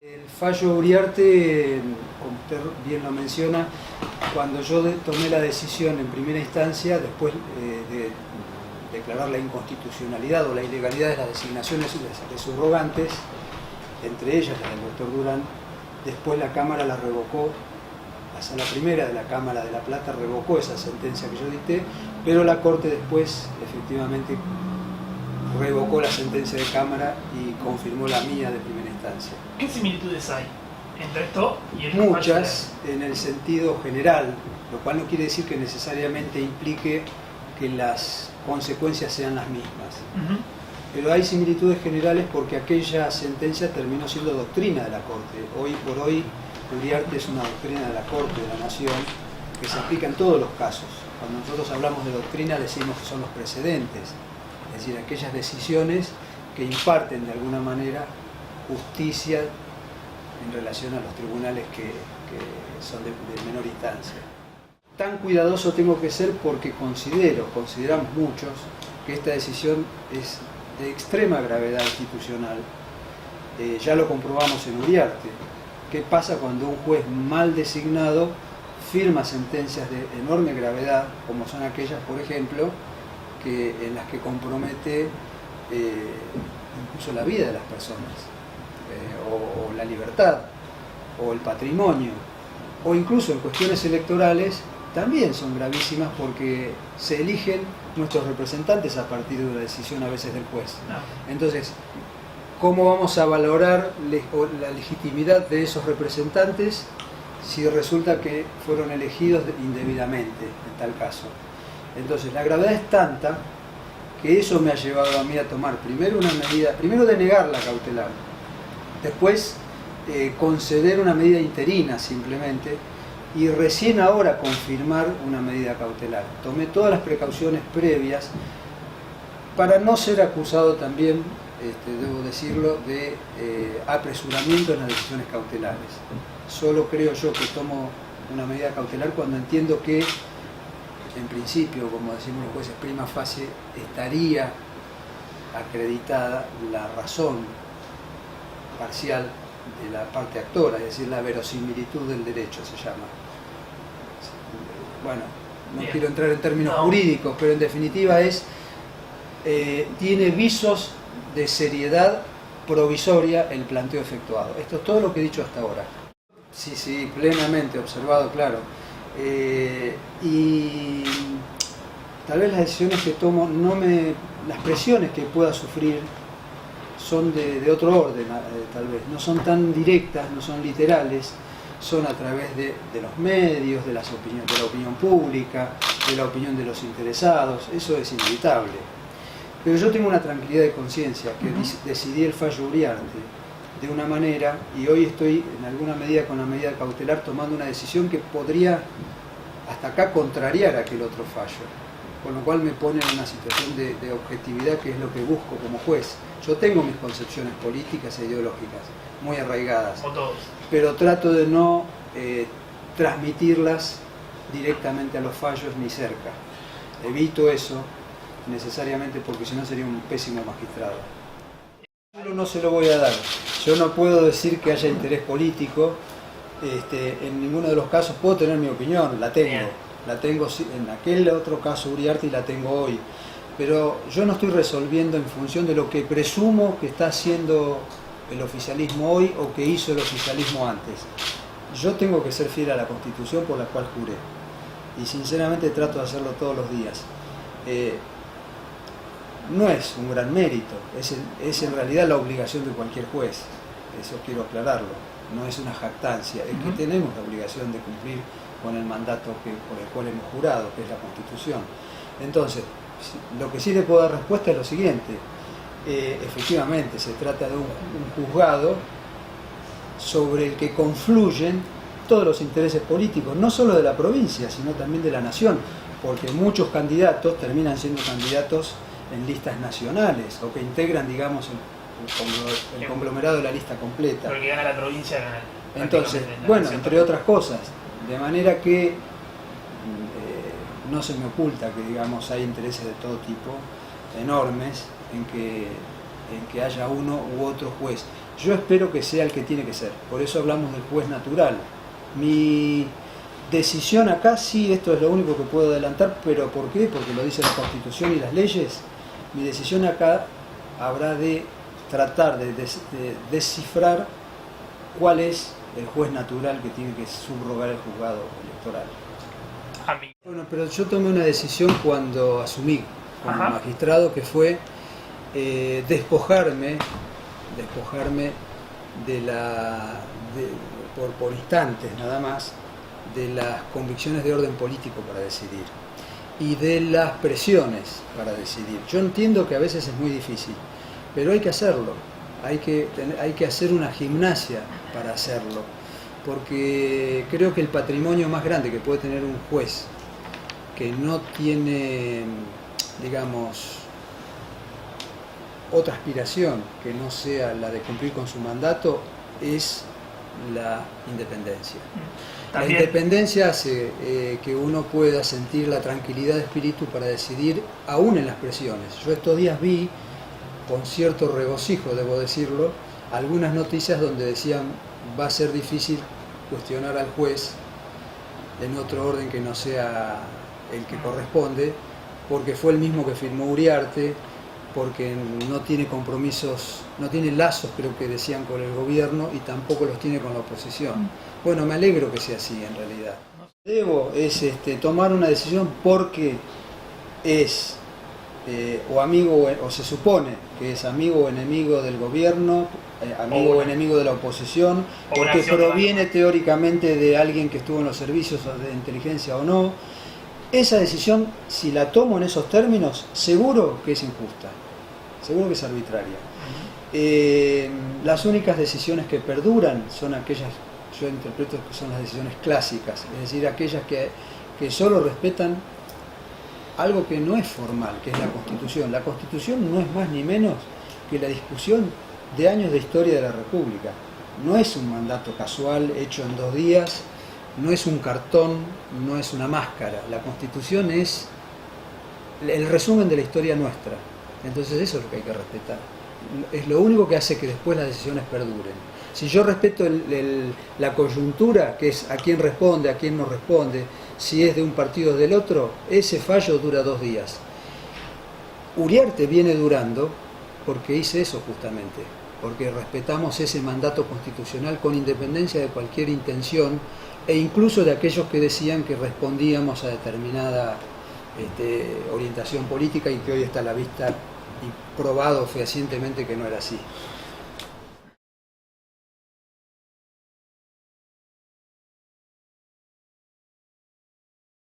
El fallo Uriarte, como usted bien lo menciona, cuando yo tomé la decisión en primera instancia, después de declarar la inconstitucionalidad o la ilegalidad de las designaciones de subrogantes, entre ellas la del doctor Durán, después la Cámara la revocó, la Sala Primera de la Cámara de La Plata revocó esa sentencia que yo dicté, pero la Corte después efectivamente revocó la sentencia de Cámara y confirmó la mía de primera instancia. ¿Qué similitudes hay entre esto y el Muchas en el sentido general, lo cual no quiere decir que necesariamente implique que las consecuencias sean las mismas. Pero hay similitudes generales porque aquella sentencia terminó siendo doctrina de la Corte. Hoy por hoy, Uriarte es una doctrina de la Corte, de la Nación, que se aplica en todos los casos. Cuando nosotros hablamos de doctrina decimos que son los precedentes, es decir, aquellas decisiones que imparten de alguna manera justicia en relación a los tribunales que son de menor instancia. Tan cuidadoso tengo que ser porque consideramos muchos, que esta decisión es de extrema gravedad institucional. Ya lo comprobamos en Uriarte. ¿Qué pasa cuando un juez mal designado firma sentencias de enorme gravedad, como son aquellas, por ejemplo, en las que compromete incluso la vida de las personas, o la libertad, o el patrimonio, o incluso en cuestiones electorales, también son gravísimas porque se eligen nuestros representantes a partir de una decisión a veces del juez. Entonces, ¿cómo vamos a valorar la legitimidad de esos representantes si resulta que fueron elegidos indebidamente en tal caso? Entonces, la gravedad es tanta que eso me ha llevado a mí a tomar primero una medida, primero denegar la cautelar, después conceder una medida interina simplemente, y recién ahora confirmar una medida cautelar. Tomé todas las precauciones previas para no ser acusado también, debo decirlo, de apresuramiento en las decisiones cautelares. Solo creo yo que tomo una medida cautelar cuando entiendo que, en principio, como decimos los jueces, prima facie, estaría acreditada la razón parcial de la parte actora, es decir, la verosimilitud del derecho se llama. Bueno, no quiero entrar en términos jurídicos, pero en definitiva tiene visos de seriedad provisoria el planteo efectuado. Esto es todo lo que he dicho hasta ahora. Sí, plenamente observado, claro. Y tal vez las decisiones que tomo, las presiones que pueda sufrir son de otro orden, tal vez. No son tan directas, no son literales, son a través de los medios, de la opinión pública, de la opinión de los interesados. Eso es inevitable. Pero yo tengo una tranquilidad de conciencia, que decidí el fallo Uriarte de una manera, y hoy estoy en alguna medida con la medida cautelar tomando una decisión que podría hasta acá contrariar aquel otro fallo, con lo cual me pone en una situación de objetividad, que es lo que busco como juez. Yo tengo mis concepciones políticas e ideológicas muy arraigadas, pero trato de no transmitirlas directamente a los fallos ni cerca. Evito eso necesariamente porque si no sería un pésimo magistrado. No se lo voy a dar. Yo no puedo decir que haya interés político. En ninguno de los casos puedo tener mi opinión, la tengo en aquel otro caso Uriarte y la tengo hoy, pero yo no estoy resolviendo en función de lo que presumo que está haciendo el oficialismo hoy o que hizo el oficialismo antes. Yo tengo que ser fiel a la Constitución por la cual juré, y sinceramente trato de hacerlo todos los días. No es un gran mérito, es en realidad la obligación de cualquier juez, eso quiero aclararlo, no es una jactancia, es que tenemos la obligación de cumplir con el mandato por el cual hemos jurado, que es la Constitución. Entonces, lo que sí le puedo dar respuesta es lo siguiente: efectivamente se trata de un juzgado sobre el que confluyen todos los intereses políticos, no solo de la provincia, sino también de la nación, porque muchos candidatos terminan siendo candidatos en listas nacionales, o que integran, digamos, el conglomerado de la lista completa. Pero que gana la provincia, gana. Entonces, bueno, entre otras cosas, de manera que no se me oculta que, digamos, hay intereses de todo tipo, enormes, en que en que haya uno u otro juez. Yo espero que sea el que tiene que ser, por eso hablamos del juez natural. Mi decisión acá, sí, esto es lo único que puedo adelantar, pero ¿por qué? Porque lo dice la Constitución y las leyes. Mi decisión acá habrá de tratar de descifrar cuál es el juez natural que tiene que subrogar el juzgado electoral. A mí. Bueno, pero yo tomé una decisión cuando asumí como Ajá. magistrado, que fue despojarme por instantes nada más, de las convicciones de orden político para decidir y de las presiones para decidir. Yo entiendo que a veces es muy difícil, pero hay que hacerlo, hay que hacer una gimnasia para hacerlo, porque creo que el patrimonio más grande que puede tener un juez que no tiene, digamos, otra aspiración que no sea la de cumplir con su mandato es la independencia. La independencia hace que uno pueda sentir la tranquilidad de espíritu para decidir aún en las presiones. Yo estos días vi, con cierto regocijo debo decirlo, algunas noticias donde decían va a ser difícil cuestionar al juez en otro orden que no sea el que corresponde, porque fue el mismo que firmó Uriarte, porque no tiene compromisos, no tiene lazos, creo que decían, con el gobierno y tampoco los tiene con la oposición. Bueno, me alegro que sea así en realidad. Debo tomar una decisión porque es o amigo o se supone que es amigo o enemigo del gobierno, amigo o enemigo de la oposición, porque proviene teóricamente de alguien que estuvo en los servicios de inteligencia o no. Esa decisión, si la tomo en esos términos, seguro que es injusta, seguro que es arbitraria. Las únicas decisiones que perduran son aquellas, yo interpreto que son las decisiones clásicas, es decir, aquellas que solo respetan algo que no es formal, que es la Constitución. La Constitución no es más ni menos que la discusión de años de historia de la República. No es un mandato casual hecho en 2 días, no es un cartón, no es una máscara. La Constitución es el resumen de la historia nuestra. Entonces eso es lo que hay que respetar. Es lo único que hace que después las decisiones perduren. Si yo respeto la coyuntura, que es a quién responde, a quién no responde, si es de un partido o del otro, ese fallo dura 2 días. Uriarte viene durando porque hice eso justamente, porque respetamos ese mandato constitucional con independencia de cualquier intención e incluso de aquellos que decían que respondíamos a determinada orientación política y que hoy está a la vista y probado fehacientemente que no era así.